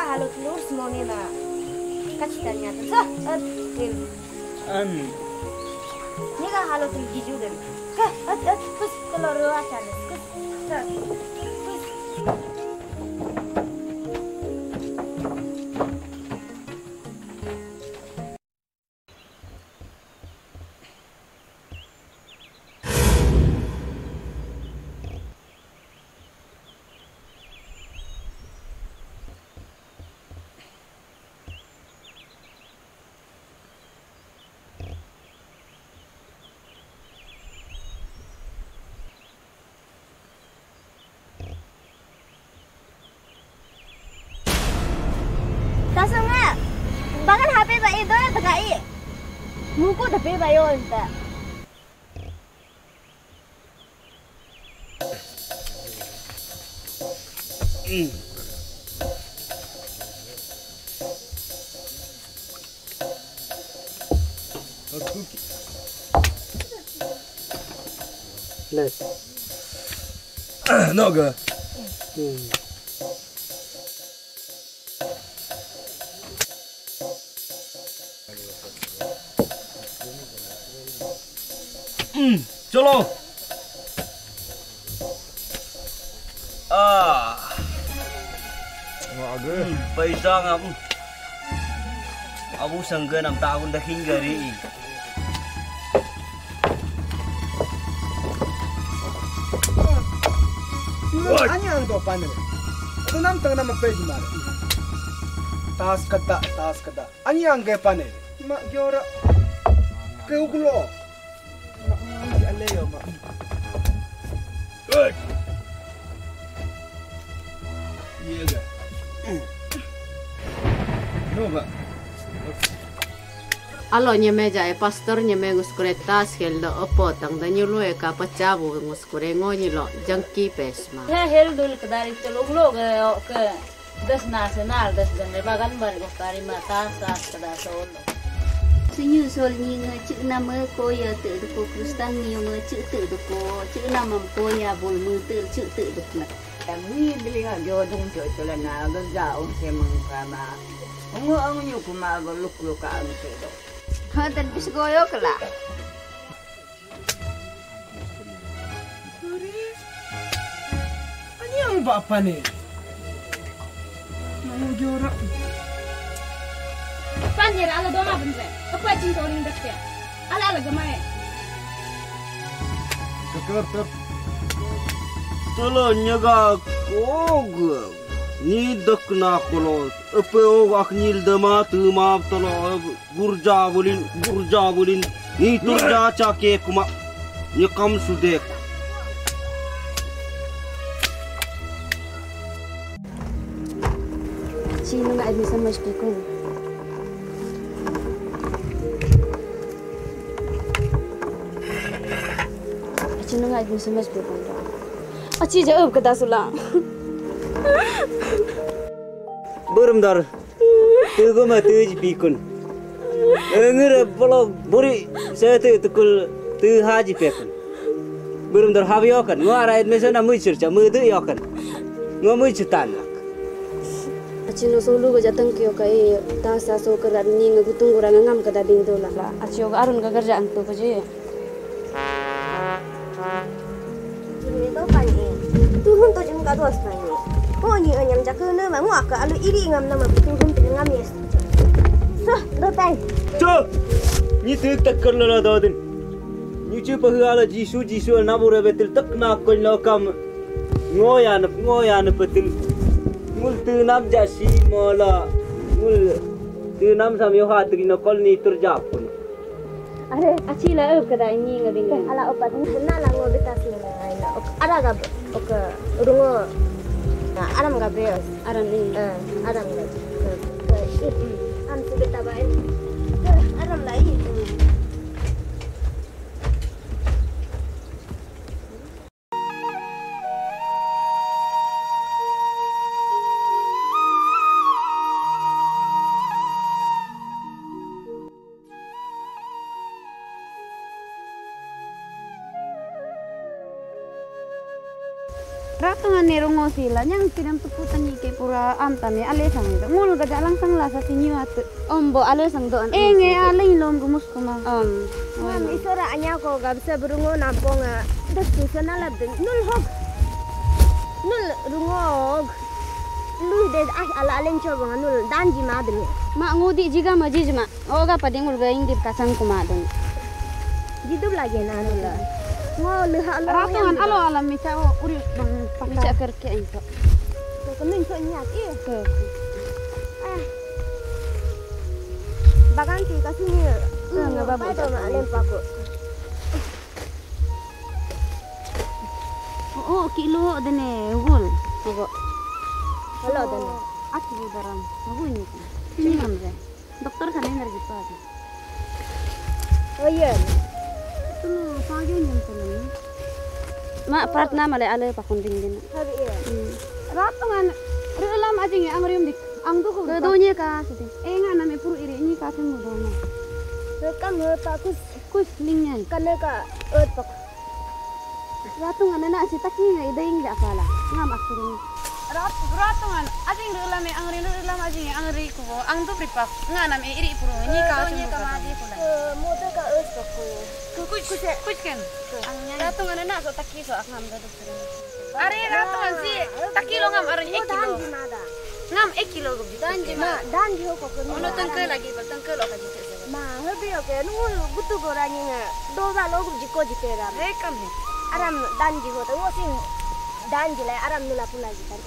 halo telur semuanya lah. Kacitanya tu sah. Til. Ni kan halo telur hijau dan. Kus telur acan. Kus. Tasungnya, bahkan HP Pak itu yang tegai, muku tapi bayo ente. Les. Noga. Chalo. Paisa ngam. Abu sangga 6 tahun dah hingga hari ini. Anya ang topan na. Ito tang na mapage mara. Tas kata. Anya ang gepan eh. Ma gyora. Keugulo. Si Aleo ma. Good. Iya ga. No ba. Alo nyeme jai pastor nyeme nguskure tas heldo opo tang danyu lue ka pacabu nguskure ngoni lo jangki pesma. He hel dul kadari telung lo ke das nasional das dan bagan bar ko kari mata sas kada solo. Sinyu sol ni ngecik nama ko ya te ko Kristen ni ngecik te ko cik nama ko ya bol mu te cik te na. Kami beli ngajo dong cocola na gagao semang kama. Ang nyo kumago luk-luk ka ang sedo. Hadan bis goyo kala. Anya ang bapa ni. Mau gyora. Panjir ala doma benze. Apa cinta orang dakte? Ala gamai. Keker. Tolo nyaga kog. Ni dakna kolo. Apa wak nil dama tu maaf tolo gurja bulin. Ni turja cake kuma. Nyakam sudek. Sino nga admi sa maski ko. Sino nga admi sa maski ko. Aci jawab kata sulang. Berumdar. Tugu mati pikun. Enggak kalau buri saya tukul tu haji pekun. Berumdar habi akan. Ngara admission amu cerca mudu akan. Ngamu cetan. Aci no solo ga jatang kyo kai ta sa so keran ni ngutung orang ngam kada bintu lah. Aci ga arun ga kerjaan tu je. Ini tu kan ni. Tuhun tu jengka tu asal ni. Oh ni anyam jakuna mamu aku alu iri ngam nama tuhun tu ngam yes. Sah, datang. Cuk. Ni tu tekkar la dadin. Ni cu pahala jisu nabura betul takna kon lokam. Ngoyan betul. Mul tu nam jasi mola. Mul tu nam samyo hatri no kol ni turjapun. Are aci la kada ini ngabin. Ala opat ni benar lah ngau betas ni lah. Ada gab, oke, urungo. Aram gab beres. Aran ni. Aram gab. Am sudah tabain. Aram lagi. nga nero sila nyang tinam tuputan ni ke pura antane ale sang itu ngul ga jalang sang la sa sinyu at Ombo ale sang doan. nge ale lom gumus kuma Mam isora anya ko gab sa burungo nampong dasu sana labden nul hog. Nul rungog. Lu de ala alen coba nul danji madin. ma ngudi jiga ma jijma oga padingul ga ingdir kasang kumadon Hidup lagi na nul. Ngo leha lo. ratongan alo alam mica uri bang mica kerke itu Ko kening so nyat iya. ke Baganti kasih ni. Enggak apa-apa. Pada mak lempak ko. oh kilo dene gul ogo Halo dan. ati daram ogo ini sini namre dokter sana energi gitu aja Oh iya. tuh pagi nyampelan ma pratna male ale pakunding din Hari iya. ratongan relam aja nge angrium dik ang tuh kedonya ka sih nga name puru iri ini ka temu dona Rekam tak kus lingnya kana ka pak. ratongan na si taki nga idaing da kala ngam akhirin ratongan aja nge relam aja nge angri ko ang tuh pripak nga name iri puru ini ka temu Motor ka pak ko. kuch ken ratongan na so taki so ngam da are ratongan si taki lo ngam aranya 1 kilo Danji mada. ngam 1 kilo go Danji ma danji ho ko ko. ono tengke lagi tengke lo ka jite Ma hobi oke nungul butu gorani nga. Doba lo gu jiko jikera. rekam he Aram danji ho to sing danji lai aram nula pula jikan.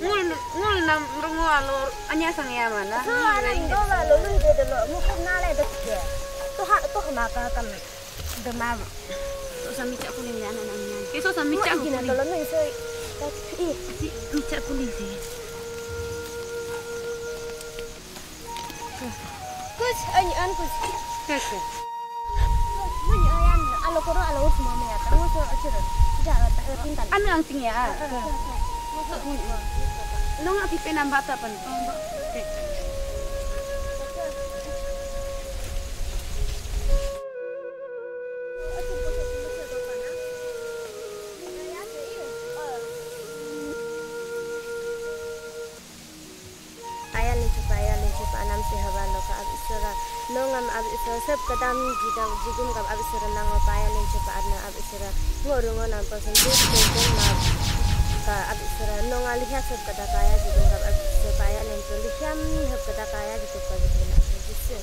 ngul nam rungo alo anya sang ya mana So aram doba lo lu de lo mu ko na le de ke. To ma ka kam. De ma. so samica kuning ya anak anak keso samica Mu gina to lo nu so. si mica kuning sih Kus ani an kus. keke Mani ayan alo koro alo us mama ya. Tahu so acira. Ja pintan. anu ang ting ya lo nga pipe nam bata pan Anam si haban lo ka abisara nongam abisara sab kadam jidam jigum kam abisara nang opaya nin cepa adna abisara ngorungo nam pasen tu ma ka abisara nongali ha sab kada kaya jigum kam abisara paya nin tu lihyam hab kada kaya gitu ka gitu na gitu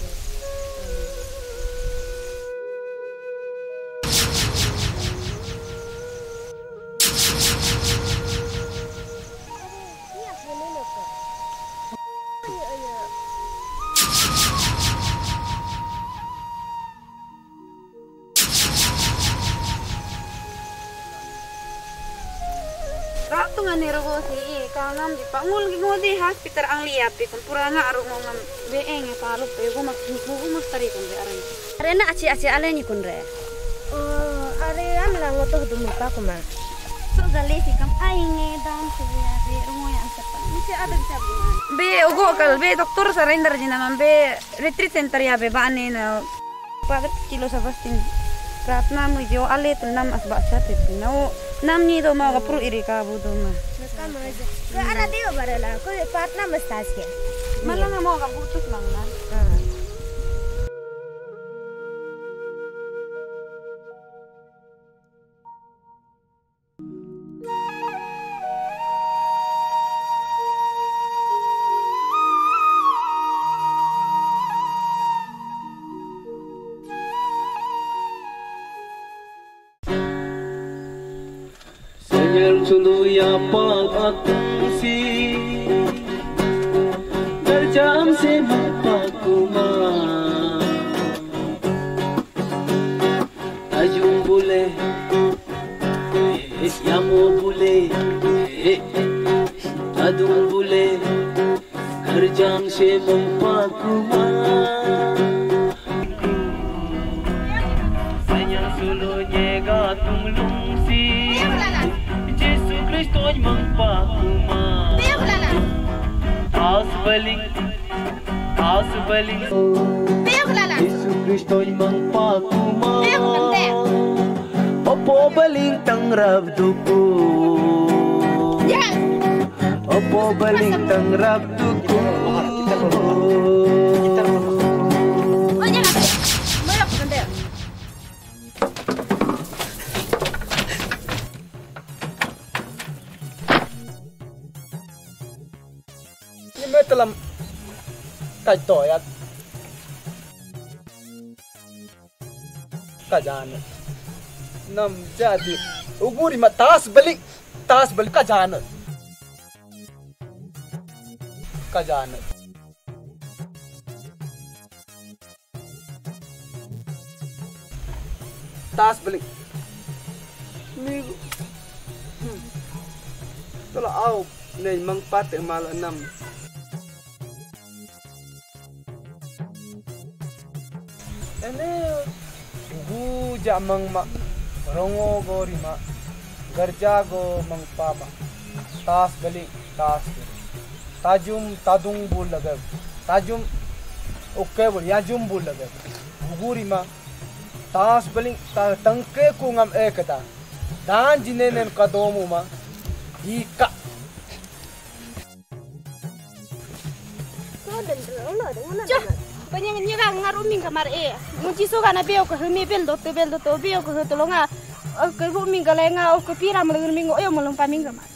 ratongan ni rogo si kanam di pangul ngodi hospital ang liap di pura nga aro ngam beeng e palu pe go mas tari kun de aran rena aci ale ni kun re oh are am la ngoto du muka kuma so gale si kam ainge dan se ya re rungo yang sepa ni se ada sabi be ugo kal be doktor surrender jina man be retreat center ya be bane na 4 kilo sabastin pratna mu jo ale tunam asba sate no nam ni do ma gapru iri ka bu do ma kama aja ke ara deo barala ko partner mastas ke malang mo ka butus lang na Yang suluya pang atungsi Berjam se mapakuma Ajung bule Yamo bule Adung bule Berjam se mapakuma Yang sulunya gatung lungsi Kristoy mangpakuma Asbaling Yesu Kristoy mangpakuma Opo baling tangrab duko Opo balik tangrap tuku. Oh jangan. Melok nanti. Ini metelam kaitoyat. Kajana. Nam jadi uguri ma tas balik kajana. Kajana. Tas balik. Ni kalau au nih mangpat mal 6. Ene gu jamang ma rongo gori ma garja go mang pama tas balik tajum tadung bul lagab tajum oke bol yajum bul lagab guri ma tas balik tangke ku ngam ekata dan jinenen kadomu ma ika Banyak nyegang ngaruming kamar Munci soga na beo ko humi beldo to beo ko tolonga ko ruming galenga ko pira mulung oyo mulung paming kamar.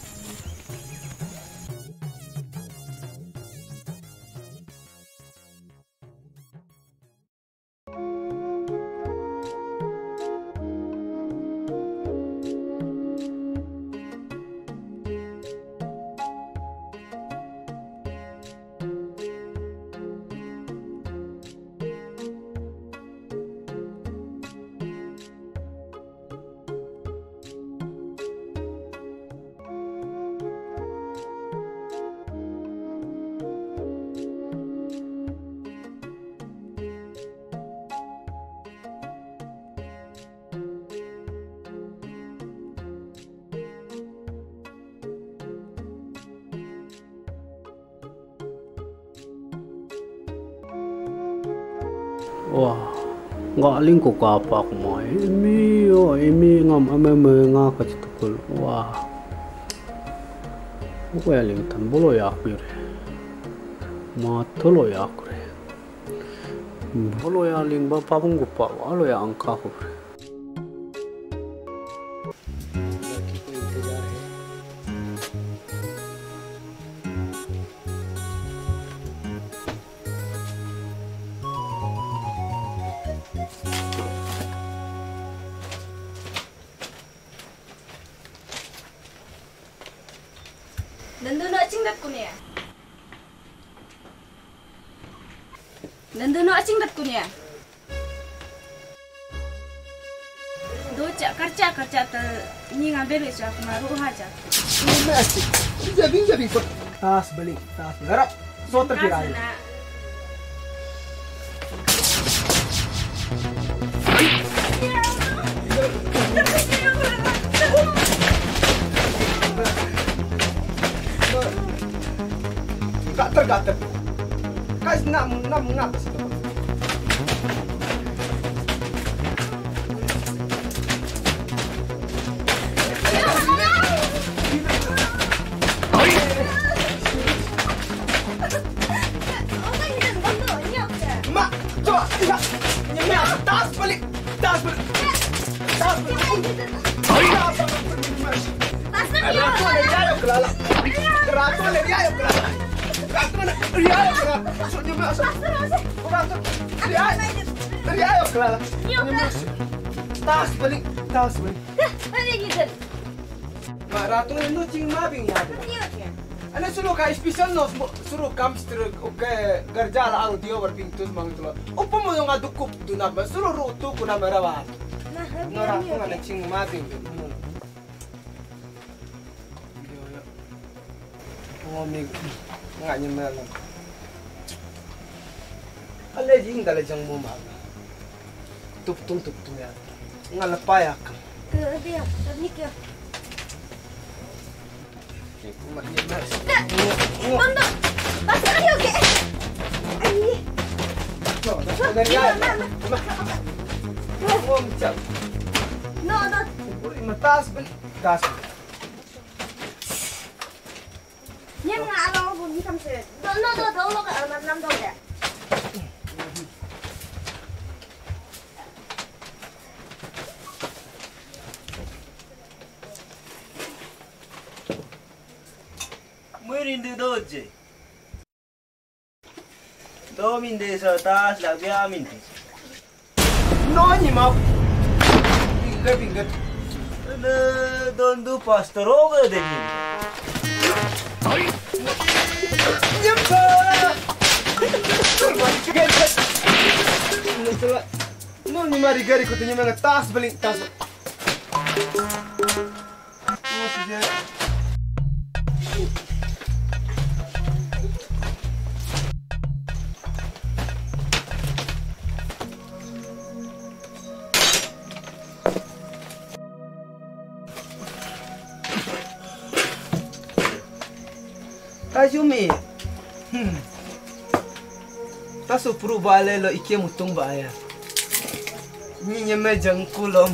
Wah, nggak lingkup apa aku mau ini ngam nga kacitukul. Wah, aku ya lingtan bolo ya aku re, matolo ya aku re, bolo ya ling bapak pun gupa, alo ya angka aku re. Nandono acingdat kunia. Nandono acingdat kunia. Doca kerja te nyinga beli sa kumaru haja. Masih jadi kok tas balik garap so terkira gater kas nam ngap sih mak coba lihat tas balik tas balik. Mak ratu itu cing mabing ya. Ana suruh ka spesial no suruh kamster oke kerja lah ang dia berpintus mang itu. Opo mo yung adukup tu nama suruh rutu ku nama rawa. Nah ratu ana cing mabing. Ngomong nggak nyemel. Alejing dalajang mo mag. Tuptung ya. Ngalapayak. Dia, nikah. Mondo, pasti ayo ke. Ai. No. Tas. 삼십. 너 올라가. 남동네. Merindu doje. Dominde sa taas la biamin. Noni ma. Pingat. Dondu pastor over de ni. Nyampa. Noni mari gari ko tinya mga tas balik tas. Tajumi. Tasu puru bale lo ike mutung baya. Ni nyeme jangkulom.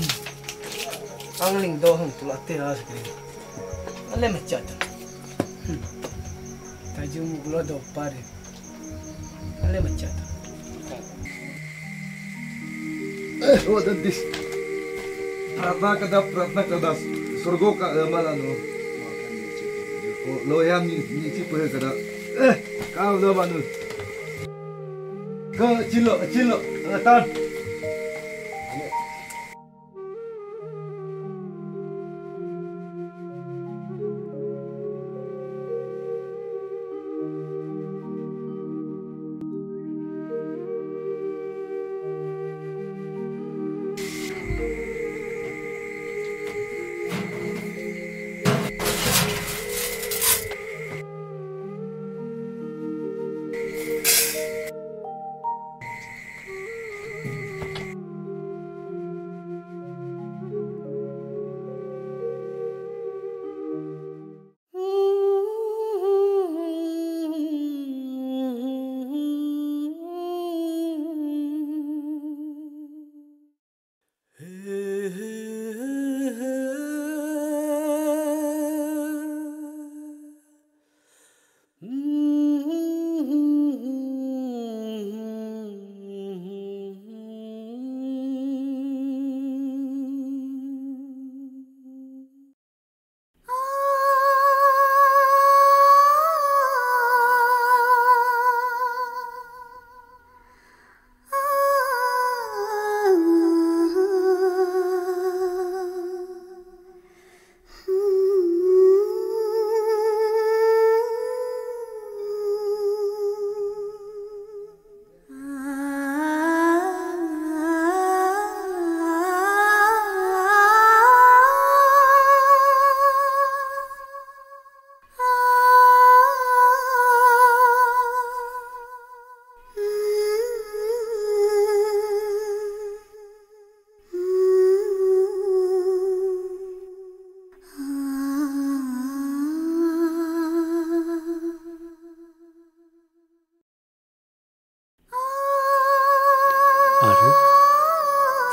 Angling dohong tulate has kri. Ale machat. Tajumu gulo do pare. Ale machat. What is this? Pratna kada surgo ka malano. Lo yam ni cipu kada. Kau lo manu. Ke cilo tan.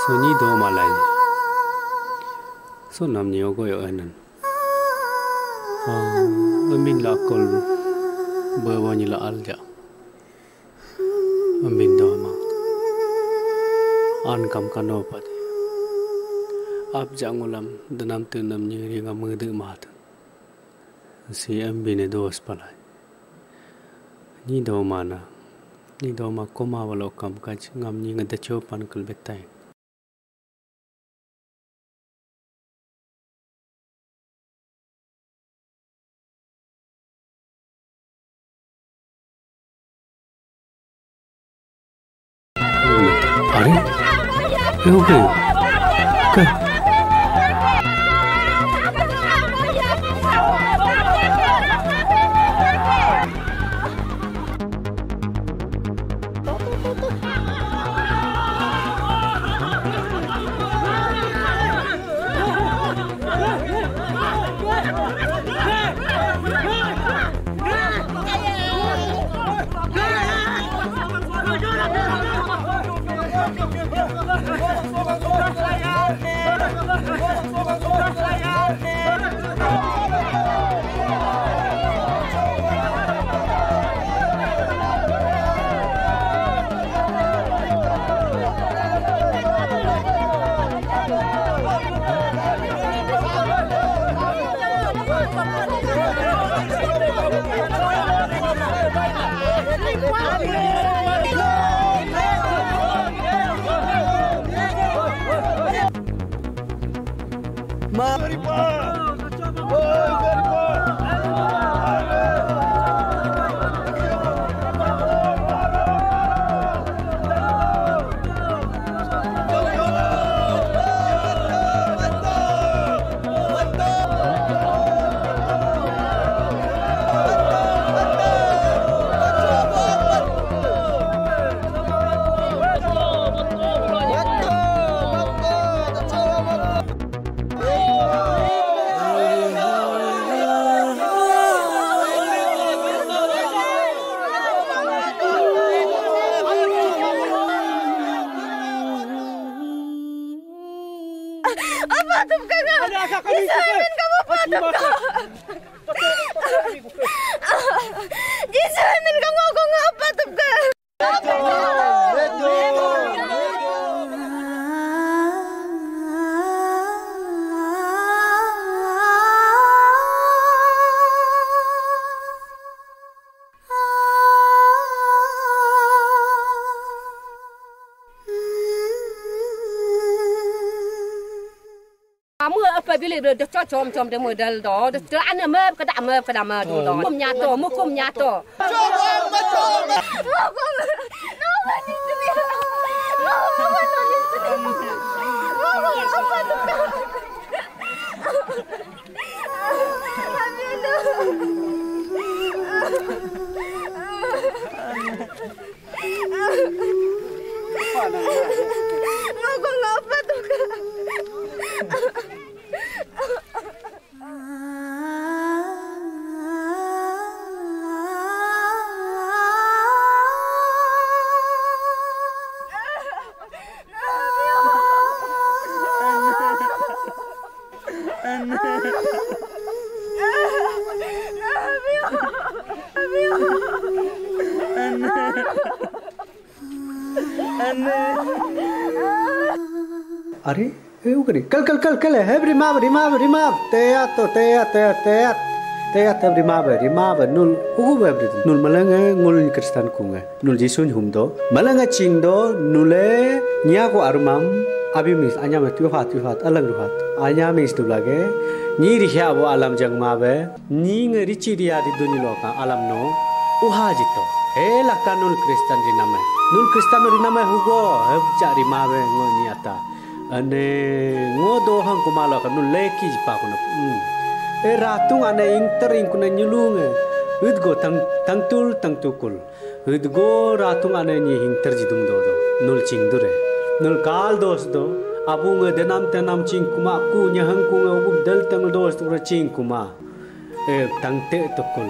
Sunyi do malai. So nam niyo ko yo anan. Amin la kol bawa ni la alja. Amin do ma. An kam kano pat. Ap jangulam danam tunam ni ringa mudu mat. Si ambine dos palai. Ni do mana. Ni do ma koma walo kam kaj ngam ni ngada chopan kul betai. Are? Okay. Okay. patut ka nga. Jisumin ka mo patut ka. Jisumin ka mo ko nga patut ka. mưa ở bên đây được cho chom để mưa đal đó được cho ăn mơ cái đạm mơ đủ đó cùng nhà tổ mua cùng nhà tổ अरे कल है रिमाब तेat rimab nul ugu bebri nul malanga ngul kristan kunga nul jisun humdo malanga chingdo nule nya ko armam abi mis anya ma tu hat alang ruhat anya mis tu lage ni rihya bo alam jangma be ni ngari chiria di duni loka alam no uha jito he lakanul kristan nul kristan riname hugo heb cari mabe ngoni ata ane ngodo hang kumala kanul leki jipa kuna ratung ane intering kuna nyulunge udgo tang tukul udgo ratung ane ni hinter jidum do nul chingdure nul kal dos do abunga denam tenam ching kuma ku nyahang kunga ubub dal tang dos tu ching kuma tang te tukul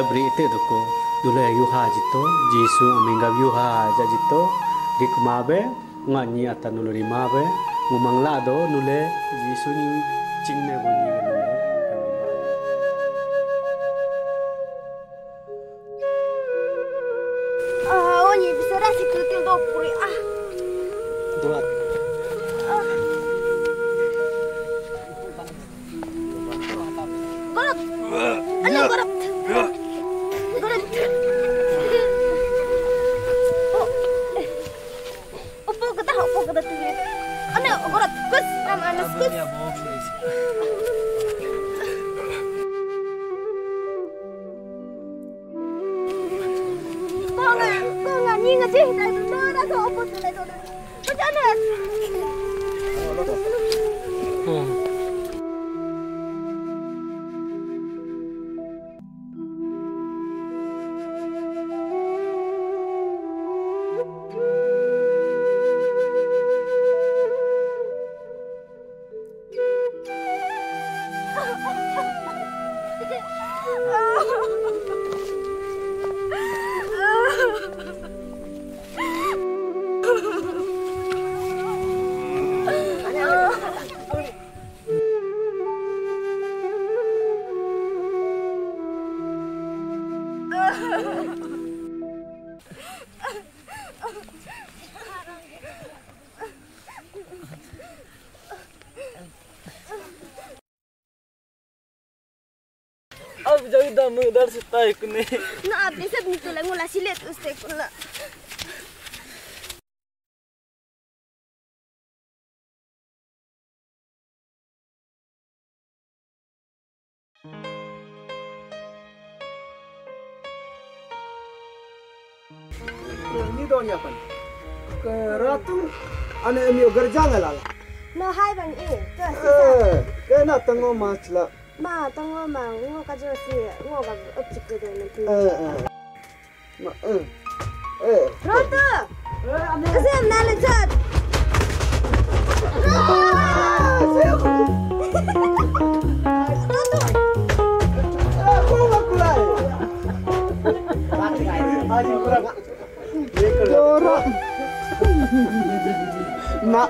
bri te doko dule yuha jito jisu aminga yuha jajito rikmabe ngani atanul rimabe ngumangla do nule jisu ni cingme bunyi nule Oni bisa rasi kutil dopuri buat Gorot ana gorot Opo kata tu ana gorot kus nama anas kus Kau ni ngasih dah dah so opo tu dah so. Macam mana? अब जगदा मुदर से ताई कने ना आप ये सब निकल मुला सिलेट उससे कुला Ni do nya pan ke ratung ane mi gerja ngalala no hai bang ke na tango machla ma tango ma ngo ka jo si ngo ga up chik de na tu ma Rota kasi am na le chat Ma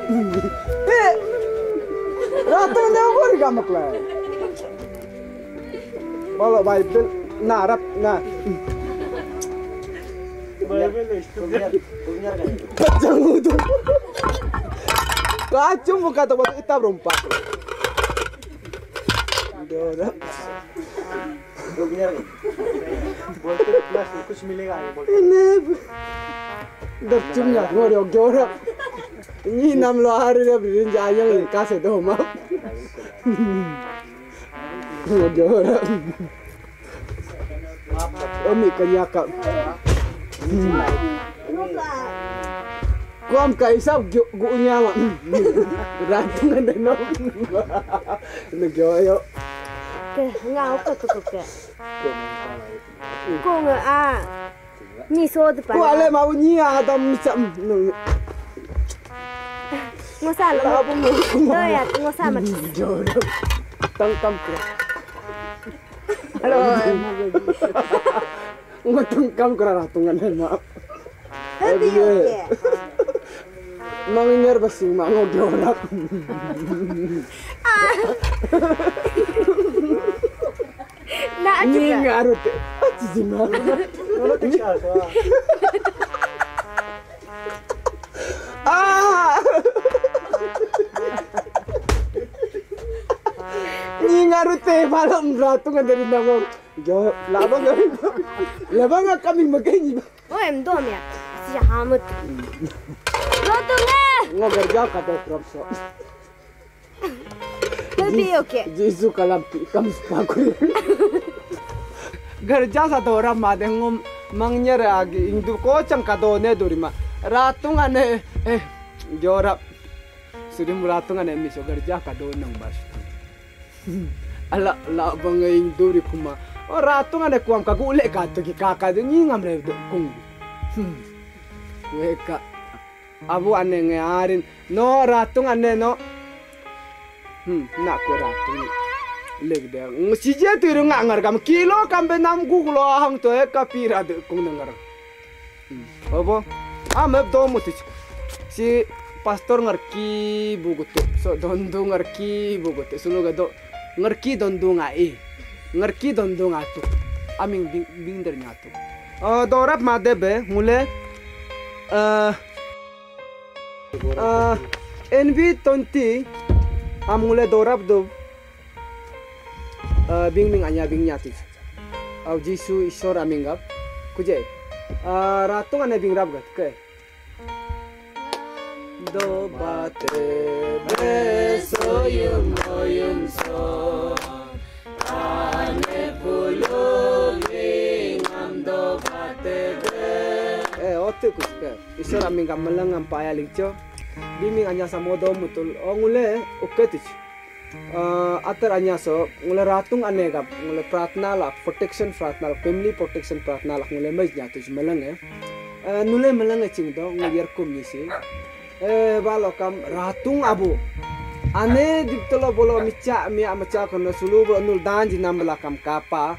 Ratong dia gori kamak lah. Bawa Bible narap na. Bible istunyar kan. Kacang itu. Kacung buka tempat kita berempat. Dora. Istunyar. Bolte kelas kuch milega Ini. Dacumnya ngori ogora. Ini nam lo hari dia beri jayang kasih tu mak. Ogora. Omi kanyaka. Kuam kaisap gunya mak. Rantungan deno. Negoyo. Ke ngau ke. Ko nga ni so de pa. Ku ale mau nyia adam macam Ngosa lo mo. Ya, ngosa mat. Jodoh. Tangkam ke. Halo. Ngatangkam ke ratungan maaf. Happy ya. Mangingar basing mango jorak. Na Ni ngarut. Cicima. Nolo tikal so. Ni ngarute malam ratungan dari nangong. Jo, labang kami magkaiba. Oh, em dom ya. Si hamut. Rotunga. Ngo kerja kata propso. Tapi oke. Jisu kalam sepaku. Kerja satu orang made ngom mangnya agi indu kocang kadone durima. Ratungan jorap. Sudah meratungan miso kerja kadonang bas. Ala la bangaing duri kuma. Oh ratungan kuam kagule katuki kakak nyingam le kung. Weka. Abu ane ngarin no ratungan no. Nak ko ratung. Leg dia. Sije tiru ngar kam kilo kambe nam gugulo hang to kapira de kung nangar. Obo. Ameb do mutis. Si pastor ngarki bugutu. So dondo ngarki bugutu. Suluga do ngarki dondo ngai. Ngarki dondo ngatu. Aming binder nyatu. Dorap madebe mule NV20 amule dorap do bing anya bing nyatu. Au Jisu Ishor amingap kuje. Ratung ane bing rap gat ke. Do bate beso yum so ane pulu bing do bate be. Otte kuske. Ishor amingap malang ampaya lingcho. Biming anya samodo mutul ongule uketich. Atar anya so ngule ratung ane gap ngule pratna la protection pratna family protection pratna la ngule mai nya tuj melang nule melang chingdo ngyer kum nisi balo kam ratung abu ane diptolo bolo micha mi amacha kono sulu bolo nul dan jinambla kam kapa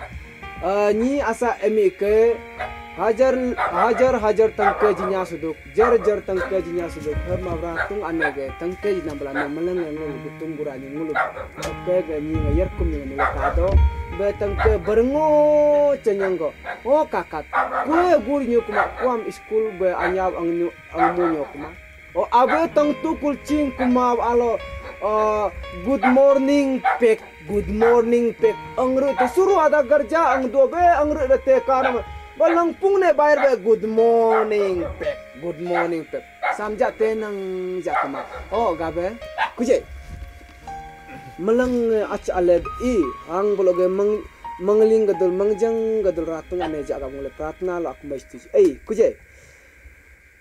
ni asa emi ke hajar tangke jinya suduk jar tangke jinya suduk ma ratung ane ge tangke jinambla no melang ngul gutung burani ngul ke ge ni ngayer kum ni ngul kado be tangke berengo cenyanggo oh kakat gue gurnyu kuma kuam school be anyab angmu nyo kuma oh abe tang tu kulcing kuma alo good morning pek angru tu suruh ada kerja ang do be angru de te kana balang pung ne bayar be good morning pek samja tenang jakama oh gabe kuje melang ach aled I ang bologe mangling gadul mangjang gadul ratung ane jaga mule pratna la aku mesti kuje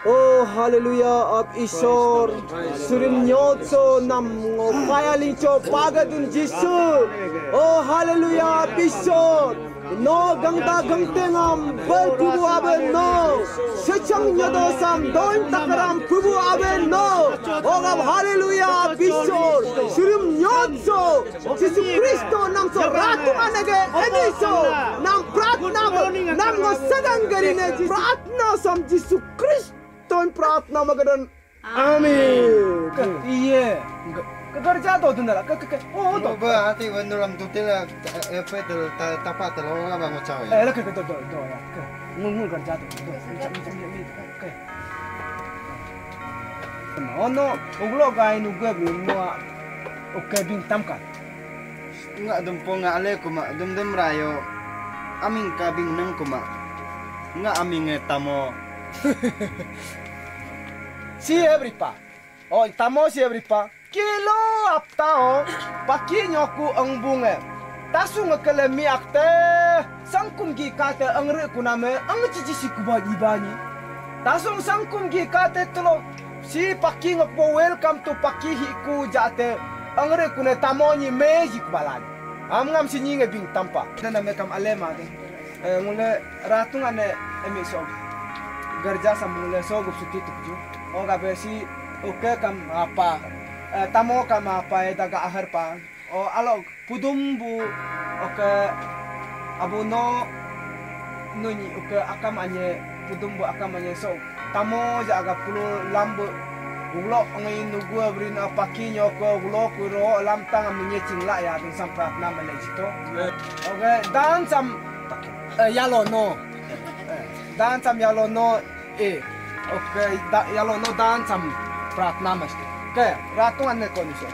oh haleluya ab ishor surim nyotso nam ngopaya lincho pagadun jisu oh haleluya ab ishor no gangda gangtengam bal pubu aben no sechang nyodo sam don takaram pubu aben no oh ab haleluya ab ishor surim nyotso jisu kristo nam so ratu anege ediso nam pratna nam ngo sadang garine pratna sam jisu kristo Ton pratna magadan. Amin. Iya. Kerja tu tu nak ke oh tu. Berarti Neelam tu tidak betul tapak terlalu apa macam ya. Lah ke tu ya. Ngul kerja tu. Macam ni. Ke. No, ulo gai nu gue belum oke bing tamkan. Enggak dumpong enggak ale kuma dum rayo. Aming ka bing nang kuma. Enggak aming tamo. Si everypa. Oh, tamo si everypa. Kilo aptao paki nyoku ang bunga. Tasu ngekelemi akte sangkum gi kate angre kuname ang cici si kuba ibani. Tasu sangkum gi kate telo si paki ngpo welcome to paki hiku jate angre kune tamoni meji kubalani. Ngam si nyinge bing tampa. Nana mekam alema de. Ngule ratung ane emiso. Garja samule so gup suti tuju. O gabe si oke kam apa tamo kama apa daga ahar pa o alog pudumbu oke abuno nuni oke akam anye pudumbu akam anye so tamo jaga pulu lambu ulo ngai nugu brin apaki nyoko ulo kuro lamtang aminye cingla ya dun samprat na malejito oke dan sam yalo no dan sam yalo no oke yalo no dan sam pratna mas. Kaya, ratungan na kondisyon.